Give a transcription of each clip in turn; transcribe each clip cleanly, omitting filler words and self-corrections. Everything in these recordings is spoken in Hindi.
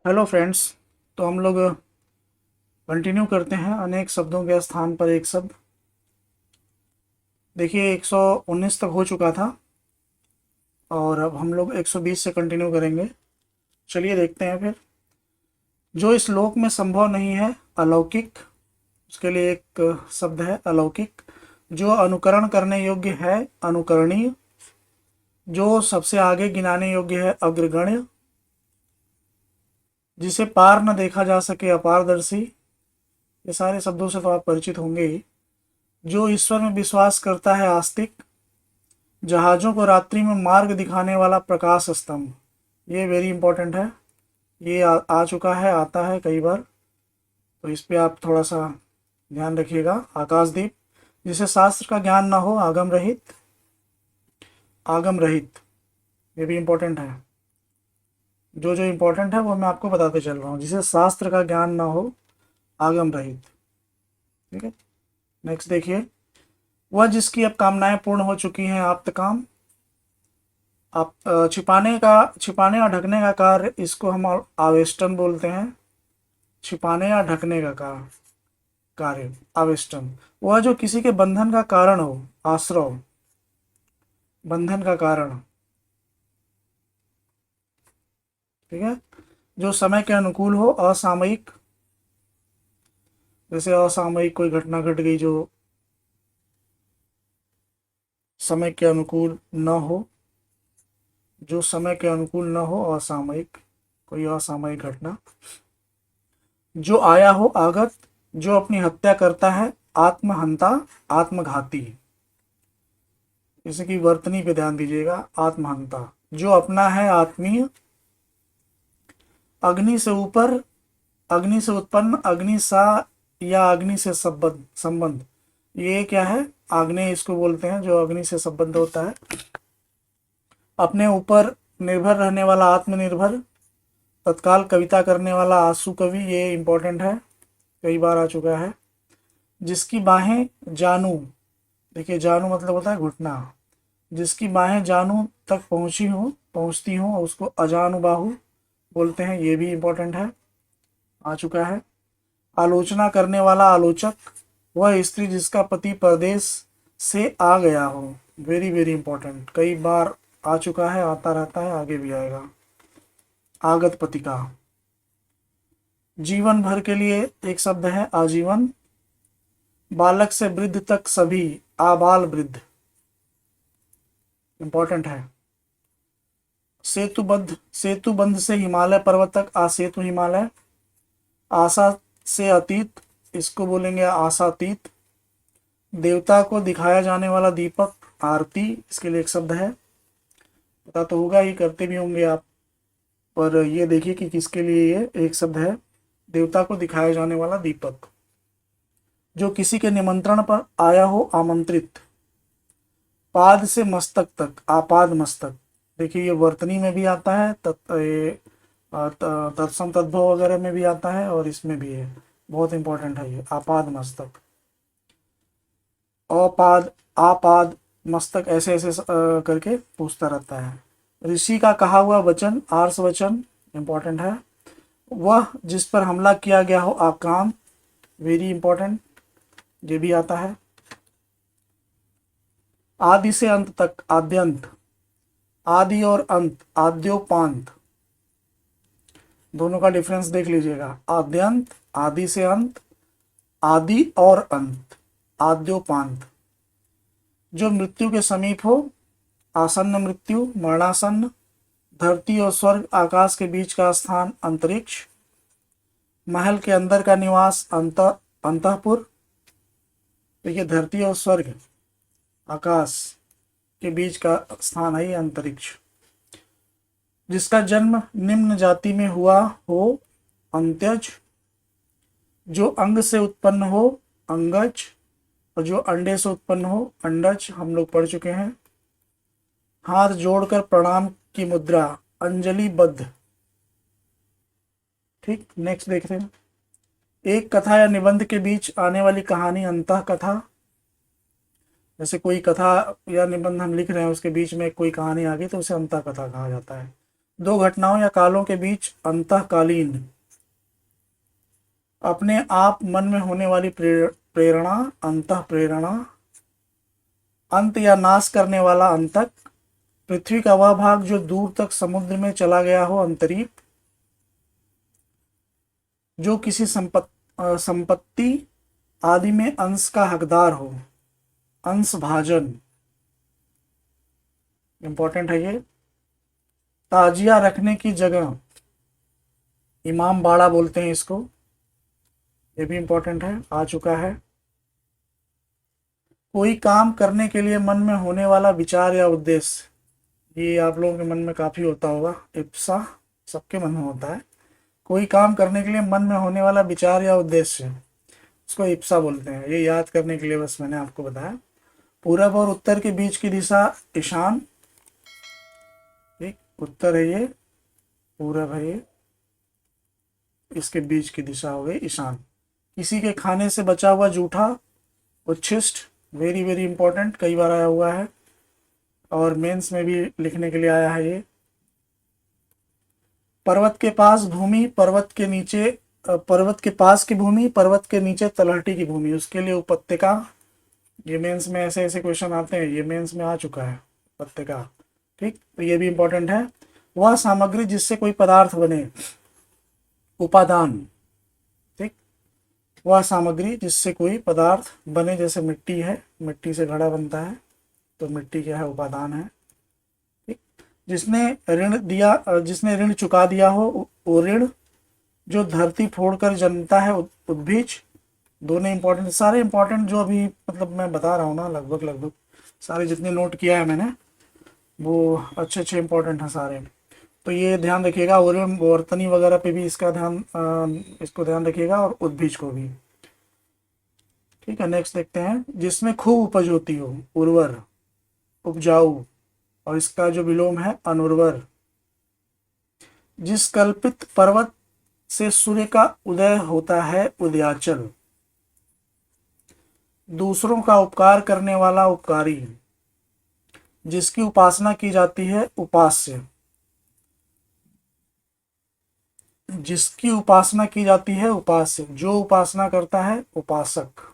Hello friends. तो हम लोग कंटिन्यू करते हैं अनेक शब्दों के स्थान पर एक शब्द। देखिए 119 तक हो चुका था और अब हम लोग 120 से कंटिन्यू करेंगे। चलिए देखते हैं फिर। जो इस लोक में संभव नहीं है अलौकिक, उसके लिए एक शब्द है अलौकिक। जो अनुकरण करने योग्य है अनुकरणीय। जो सबसे आगे गिनाने योग्य है अग्रगण्य। जिसे पार न देखा जा सके अपारदर्शी। ये सारे शब्दों से तो आप परिचित होंगे ही। जो ईश्वर में विश्वास करता है आस्तिक। जहाज़ों को रात्रि में मार्ग दिखाने वाला प्रकाश स्तंभ। ये वेरी इंपॉर्टेंट है। ये आ चुका है, आता है कई बार, तो इस पे आप थोड़ा सा ध्यान रखिएगा। आकाशदीप। जिसे शास्त्र का ज्ञान ना हो आगम रहित। आगम रहित ये भी इंपॉर्टेंट है। जो जो इंपॉर्टेंट है वो मैं आपको बताते चल रहा हूँ। जिसे शास्त्र का ज्ञान ना हो आगम रहित। ठीक है, नेक्स्ट देखिए। वह जिसकी अब कामनाएं पूर्ण हो चुकी हैं आप्त काम। आप छिपाने या ढकने का कार्य, इसको हम आवेष्टन बोलते हैं। छिपाने या ढकने का कार्य आवेष्टन। वह जो किसी के बंधन का कारण हो आश्रव। बंधन का कारण। ठीक है। जो समय के अनुकूल हो असामयिक। जैसे असामयिक कोई घटना घट गई जो समय के अनुकूल न हो। जो समय के अनुकूल न हो असामयिक, कोई असामयिक घटना। जो आया हो आगत। जो अपनी हत्या करता है आत्महंता आत्मघाती। जैसे कि वर्तनी पे ध्यान दीजिएगा, आत्महंता। जो अपना है आत्मीय। अग्नि से ऊपर, अग्नि से उत्पन्न, अग्नि सा या अग्नि से संबंध। ये क्या है? आग्नेय इसको बोलते हैं, जो अग्नि से संबंध होता है। अपने ऊपर निर्भर रहने वाला आत्मनिर्भर। तत्काल कविता करने वाला आंसू कवि, ये इंपॉर्टेंट है, कई बार आ चुका है। जिसकी बाहें जानू। देखिए जानू मतलब होता है घुटना। जिसकी बाहें जानू तक पहुंचती हूँ उसको अजानुबाहु बोलते हैं, ये भी इंपॉर्टेंट है, आ चुका है। आलोचना करने वाला आलोचक। वह स्त्री जिसका पति परदेश से आ गया हो। वेरी वेरी इंपॉर्टेंट, कई बार आ चुका है, आता रहता है, आगे भी आएगा। आगत पति का। जीवन भर के लिए एक शब्द है आजीवन। बालक से वृद्ध तक सभी, आबाल वृद्ध, इंपॉर्टेंट है। सेतुबद्ध, सेतुबंध से हिमालय पर्वत तक आसेतु हिमालय। आशा से अतीत, इसको बोलेंगे आशातीत। देवता को दिखाया जाने वाला दीपक आरती, इसके लिए एक शब्द है। पता तो होगा ही, करते भी होंगे आप, पर ये देखिए कि किसके लिए ये एक शब्द है। देवता को दिखाया जाने वाला दीपक। जो किसी के निमंत्रण पर आया हो आमंत्रित। पाद से मस्तक तक, आपाद मस्तक। देखिए ये वर्तनी में भी आता है, तत्सम तद्भव वगैरह में भी आता है और इसमें भी है। बहुत इंपॉर्टेंट है ये आपाद मस्तक। अपाद आपाद मस्तक, ऐसे ऐसे करके पूछता रहता है। ऋषि का कहा हुआ वचन आर्ष वचन, इंपॉर्टेंट है। वह जिस पर हमला किया गया हो आक्रांत, वेरी इंपॉर्टेंट, ये भी आता है। आदि से अंत तक आद्यंत। आदि और अंत आद्योपांत, दोनों का डिफरेंस देख लीजिएगा। आद्यंत आदि से अंत, आदि और अंत आद्योपांत। जो मृत्यु के समीप हो आसन्न मृत्यु, मरणासन्न। धरती और स्वर्ग आकाश के बीच का स्थान अंतरिक्ष। महल के अंदर का निवास अंतःपुर। देखिए धरती और स्वर्ग आकाश के बीच का स्थान है ये अंतरिक्ष। जिसका जन्म निम्न जाति में हुआ हो अंत्यज। जो अंग से उत्पन्न हो अंगज, और जो अंडे से उत्पन्न हो अंडज, हम लोग पढ़ चुके हैं। हाथ जोड़कर प्रणाम की मुद्रा अंजलिबद्ध। ठीक, नेक्स्ट देखते हैं। एक कथा या निबंध के बीच आने वाली कहानी अंतः कथा। जैसे कोई कथा या निबंध हम लिख रहे हैं, उसके बीच में कोई कहानी आ गई तो उसे अंतः कथा कहा जाता है। दो घटनाओं या कालों के बीच अंतःकालीन अपने आप मन में होने वाली प्रेरणा अंतः प्रेरणा, अंत या नाश करने वाला अंतक, पृथ्वी का वह भाग जो दूर तक समुद्र में चला गया हो अंतरीप, जो किसी संपत्ति आदि में अंश का हकदार हो अंश भाजन, इंपॉर्टेंट है ये। ताजिया रखने की जगह इमाम बाड़ा बोलते हैं इसको, ये भी इंपॉर्टेंट है, आ चुका है। कोई काम करने के लिए मन में होने वाला विचार या उद्देश्य, ये आप लोगों के मन में काफी होता होगा, इप्सा सबके मन में होता है। कोई काम करने के लिए मन में होने वाला विचार या उद्देश्य, उसको इप्सा बोलते हैं। ये याद करने के लिए बस मैंने आपको बताया। पूरब और उत्तर के बीच की दिशा ईशान, ठीक, उत्तर है ये, पूरब है ये, इसके बीच की दिशा हो गई ईशान। किसी के खाने से बचा हुआ जूठा उच्छिष्ट, वेरी वेरी इंपॉर्टेंट, कई बार आया हुआ है और मेंस में भी लिखने के लिए आया है ये। पर्वत के पास भूमि, पर्वत के नीचे, पर्वत के पास की भूमि, पर्वत के नीचे तलहटी की भूमि, उसके लिए उपत्यका। ये मेंस में ऐसे ऐसे क्वेश्चन आते हैं, ये मेंस में आ चुका है उपत्यका, ठीक, तो ये भी इंपॉर्टेंट है। वह सामग्री जिससे कोई पदार्थ बने, उपादान, ठीक, वह सामग्री जिससे कोई पदार्थ बने, जैसे मिट्टी है, मिट्टी से घड़ा बनता है तो मिट्टी क्या है, उपादान है, ठीक। जिसने ऋण दिया, जिसने ऋण चुका दिया हो वो ऋण, जो धरती फोड़कर जन्मता है उद्भिज, दोनों इंपॉर्टेंट, सारे इंपॉर्टेंट जो अभी मतलब मैं बता रहा हूँ ना, लगभग लगभग सारे जितने नोट किया है मैंने वो अच्छे अच्छे इंपॉर्टेंट हैं सारे। तो ये ध्यान रखिएगा, ओरियन वर्तनी वगैरह पे भी इसका ध्यान, इसको ध्यान रखिएगा और उद्भिज को भी, ठीक है। नेक्स्ट देखते हैं, जिसमें खूब उपज होती हो, उर्वर, उपजाऊ, और इसका जो विलोम है अनुर्वर। जिस कल्पित पर्वत से सूर्य का उदय होता है उदयाचल। दूसरों का उपकार करने वाला उपकारी, जिसकी उपासना की जाती है उपास्य, जिसकी उपासना की जाती है उपास्य, जो उपासना करता है उपासक,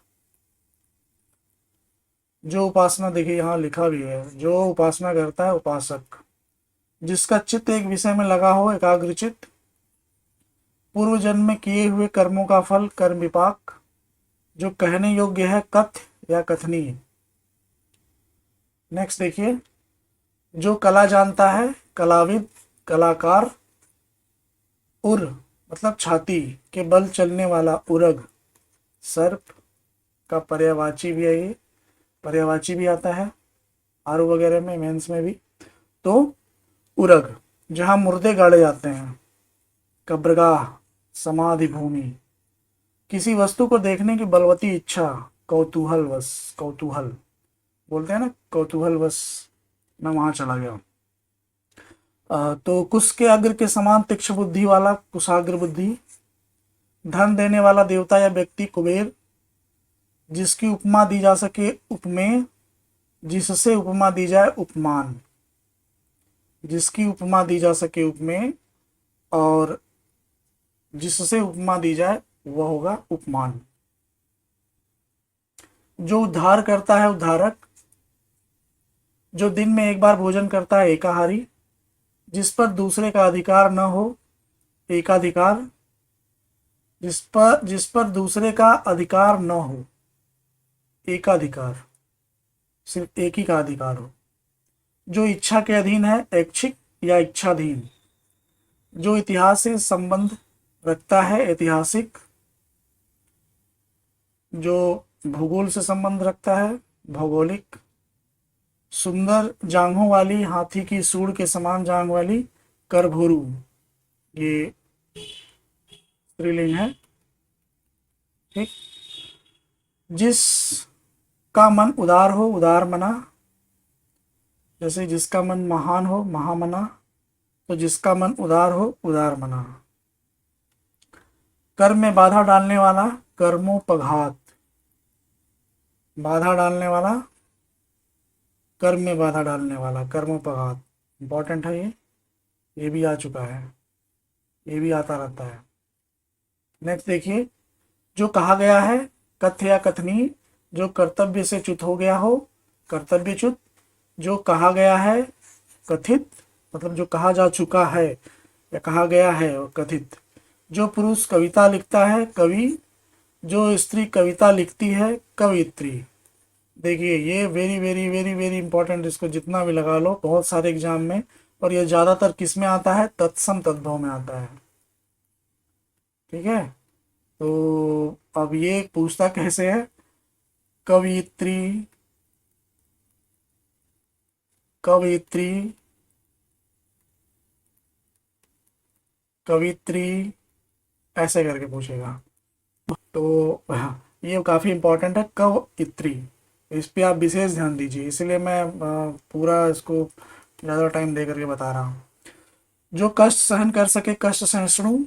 जो उपासना, देखिए यहाँ लिखा भी है, जो उपासना करता है उपासक। जिसका चित्त एक विषय में लगा हो एकाग्रचित्त, पूर्व जन्म में किए हुए कर्मों का फल कर्म विपाक, जो कहने योग्य है कथ्य या कथनीय। नेक्स्ट देखिए, जो कला जानता है कलाविद, कलाकार। उर मतलब छाती के बल चलने वाला, उरग सर्प का पर्यायवाची भी है, ये पर्यायवाची भी आता है आर वगैरह में, मेंस में भी। तो उरग, जहां मुर्दे गाड़े जाते हैं, कब्रगाह समाधि भूमि। किसी वस्तु को देखने की बलवती इच्छा, कौतूहल वश, कौतूहल बोलते हैं ना, कौतूहल वश मैं वहां चला गया। तो कुश के अग्र के समान तीक्ष्ण बुद्धि वाला, कुशाग्र बुद्धि। धन देने वाला देवता या व्यक्ति कुबेर, जिसकी उपमा दी जा सके उपमेय, जिससे उपमा दी जाए उपमान, जिसकी उपमा दी जा सके उपमेय और जिससे उपमा दी जाए वह होगा उपमान। जो उद्धार करता है उद्धारक, जो दिन में एक बार भोजन करता है एकाहारी, जिस पर दूसरे का अधिकार न हो एकाधिकार, जिस पर दूसरे का अधिकार न हो एकाधिकार, सिर्फ एक ही का अधिकार हो। जो इच्छा के अधीन है ऐच्छिक या इच्छाधीन, जो इतिहास से संबंध रखता है ऐतिहासिक, जो भूगोल से संबंध रखता है भौगोलिक। सुंदर जांघों वाली, हाथी की सूंड के समान जांघ वाली, करभोरू, ये स्त्रीलिंग है, ठीक। जिसका मन उदार हो उदार मना, जैसे जिसका मन महान हो महामना, तो जिसका मन उदार हो उदार मना। कर्म में बाधा डालने वाला, कर्मोपघात, बाधा डालने वाला, कर्म में बाधा डालने वाला, कर्मोपघात, इंपॉर्टेंट है ये भी आ चुका है, ये भी आता रहता है। नेक्स्ट देखिए, जो कहा गया है कथ्य या कथनी, जो कर्तव्य से च्युत हो गया हो, कर्तव्यच्युत। जो कहा गया है कथित, मतलब जो कहा जा चुका है या कहा गया है, और कथित। जो पुरुष कविता लिखता है कवि, जो स्त्री कविता लिखती है कवियत्री। देखिए ये very very very very important, इसको जितना भी लगा लो बहुत सारे एग्जाम में, और ये ज़्यादातर किस में आता है, तत्सम तद्भव में आता है। ठीक है, तो अब ये पूछता कैसे है, कवियत्री, कवियत्री, कवित्री, ऐसे करके पूछेगा। तो ये काफ़ी इम्पोर्टेंट है, कवियत्री, इस पे आप विशेष ध्यान दीजिए, इसलिए मैं पूरा इसको ज़्यादा टाइम दे करके बता रहा हूँ। जो कष्ट सहन कर सके कष्ट सहिष्णु,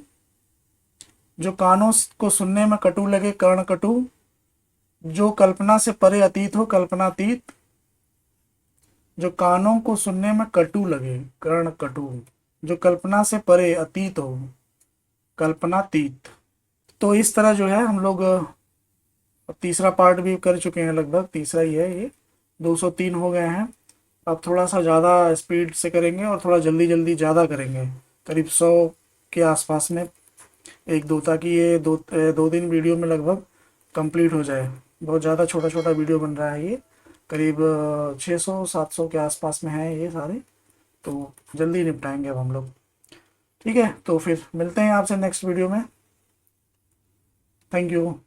जो कानों को सुनने में कटु लगे कर्ण कटु, जो कल्पना से परे अतीत हो कल्पनातीत, जो कानों को सुनने में कटु लगे कर्ण कटु, जो कल्पना से परे अतीत हो कल्पनातीत। तो इस तरह जो है हम लोग अब तीसरा पार्ट भी कर चुके हैं, लगभग तीसरा ही है ये, 203 हो गए हैं। अब थोड़ा सा ज़्यादा स्पीड से करेंगे और थोड़ा जल्दी जल्दी ज़्यादा करेंगे, करीब 100 के आसपास में एक दो, ताकि ये दो दिन वीडियो में लगभग कंप्लीट हो जाए। बहुत ज़्यादा छोटा छोटा वीडियो बन रहा है ये, करीब 600-700 के आसपास में है ये सारे, तो जल्दी निपटाएंगे अब हम लोग। ठीक है, तो फिर मिलते हैं आपसे नेक्स्ट वीडियो में। Thank you.